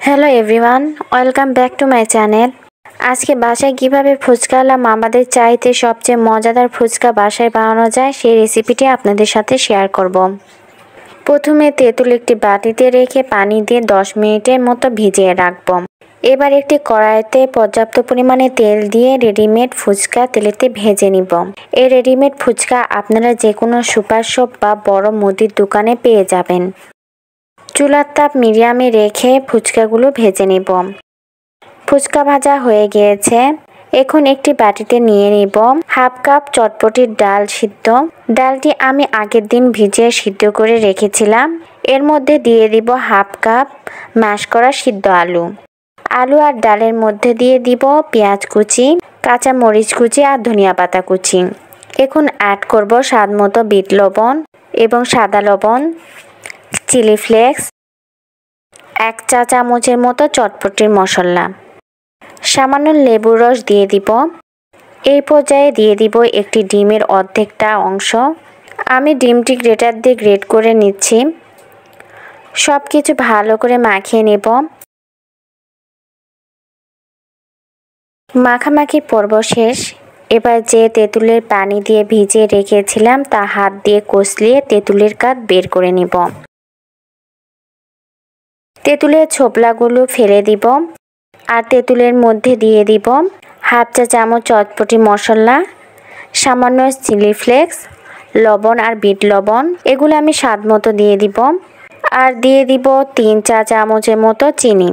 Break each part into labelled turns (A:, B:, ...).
A: Hello everyone, welcome back to my channel. আজকে বাসায় কিভাবে ফুচকা আমাদের চাইতে সবচেয়ে মজাদার ফুচকা বাসায় বানানো যায় সেই রেসিপিটি আপনাদের সাথে শেয়ার করব। প্রথমে তেঁতুল একটি বাটিতে রেখে পানি দিয়ে 10 মিনিটের মতো ভিজিয়ে রাখব। এবার একটি কড়াইতে পর্যাপ্ত পরিমাণে তেল দিয়ে রেডিমেড ফুচকা তেলেতে ভেজে নিব। এই রেডিমেড ফুচকা আপনারা যে কোনো সুপার শপ বা বড় মুদির দোকানে পেয়ে যাবেন। চুলার তাপ মিডিয়ামে রেখে ফুচকাগুলো ভেজে নিব। ফুচকা ভাজা হয়ে গিয়েছে। এখন একটি বাটিতে নিয়ে নিব হাফ কাপ চটপটির ডাল সিদ্ধ। ডালটি আমি আগের দিন ভিজিয়ে সিদ্ধ করে রেখেছিলাম। এর মধ্যে দিয়ে দিব হাফ কাপ ম্যাশ করা সিদ্ধ আলু। আলু আর ডালের মধ্যে দিয়ে দিব পেঁয়াজ কুচি, কাঁচা মরিচ কুচি আর ধনিয়া পাতা কুচি। এখন অ্যাড করব স্বাদ মতো বিট লবণ এবং সাদা লবণ, চিলি ফ্লেক্স, 1 চা চামচের মতো চটপটির মশলা, সামান্য লেবুর রস দিয়ে দিব। এই পর্যায়ে দিয়ে দিব একটি ডিমের অর্ধেকটা অংশ। আমি ডিমটি গ্রেটার দিয়ে গ্রেট করে নিচ্ছি। সব কিছু ভালো করে মাখিয়ে নেব। মাখামাখি পর্ব শেষ। এবার যে তেঁতুলের পানি দিয়ে ভিজিয়ে রেখেছিলাম তা হাত দিয়ে কষলিয়ে তেঁতুলের কাঠ বের করে নিব। তেঁতুলের ছোবলাগুলো ফেলে দিব আর তেঁতুলের মধ্যে দিয়ে দিব হাফ চা চামচ চটপটি মশলা, সামান্য চিলি ফ্লেক্স, লবণ আর বিট লবণ। এগুলো আমি স্বাদ মতো দিয়ে দিব। আর দিয়ে দিব 3 চা চামচের মতো চিনি।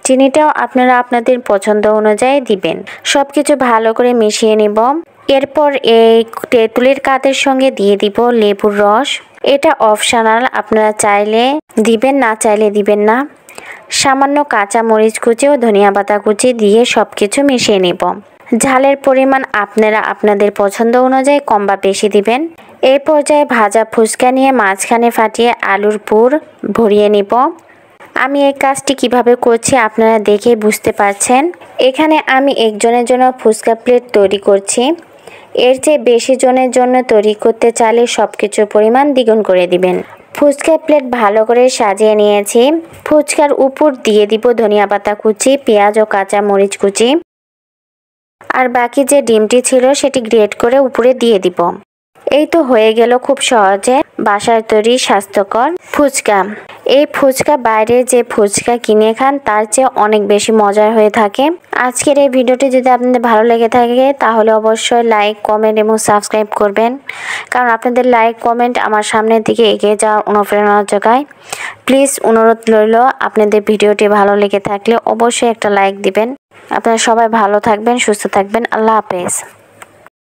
A: চিনিটাও আপনারা আপনাদের পছন্দ অনুযায়ী দিবেন। সব কিছু ভালো করে মিশিয়ে নিব। এরপর এই তেঁতুলের কাঠের সঙ্গে দিয়ে দিব লেবুর রস। এটা অপশনাল, আপনারা চাইলে দিবেন, না চাইলে দিবেন না। সামান্য কাঁচা মরিচ কুচি ও ধনিয়া পাতা কুচি দিয়ে সব কিছু মিশিয়ে নেব। ঝালের পরিমাণ আপনারা আপনাদের পছন্দ অনুযায়ী কম বা বেশি দিবেন। এই পর্যায়ে ভাজা ফুচকা নিয়ে মাঝখানে ফাটিয়ে আলুর পুর ভরিয়ে নিব। আমি এই কাজটি কিভাবে করছি আপনারা দেখে বুঝতে পারছেন। এখানে আমি একজনের জন্য ফুচকা প্লেট তৈরি করছি। এর চেয়ে বেশি জনের জন্য তৈরি করতে চাইলে সব কিছুর পরিমাণ দ্বিগুণ করে দিবেন। ফুচকা প্লেট ভালো করে সাজিয়ে নিয়েছি। ফুচকার উপর দিয়ে দিব ধনিয়া পাতা কুচি, পেঁয়াজ ও কাঁচা মরিচ কুচি। আর বাকি যে ডিমটি ছিল সেটি গ্রেট করে উপরে দিয়ে দিব। এই তো হয়ে গেল খুব সহজে বাসায় তৈরি স্বাস্থ্যকর ফুচকা। এই ফুচকা বাইরে যে ফুচকা কিনে খান তার চেয়ে অনেক বেশি মজার হয়ে থাকে। আজকের এই ভিডিওটি যদি আপনাদের ভালো লেগে থাকে তাহলে অবশ্যই লাইক, কমেন্ট এবং সাবস্ক্রাইব করবেন, কারণ আপনাদের লাইক কমেন্ট আমার সামনের দিকে এগিয়ে যাওয়ার অনুপ্রেরণা যোগায়। প্লিজ অনুরোধ রইল, আপনাদের ভিডিওটি ভালো লেগে থাকলে অবশ্যই একটা লাইক দিবেন। আপনারা সবাই ভালো থাকবেন, সুস্থ থাকবেন। আল্লাহ হাফেজ।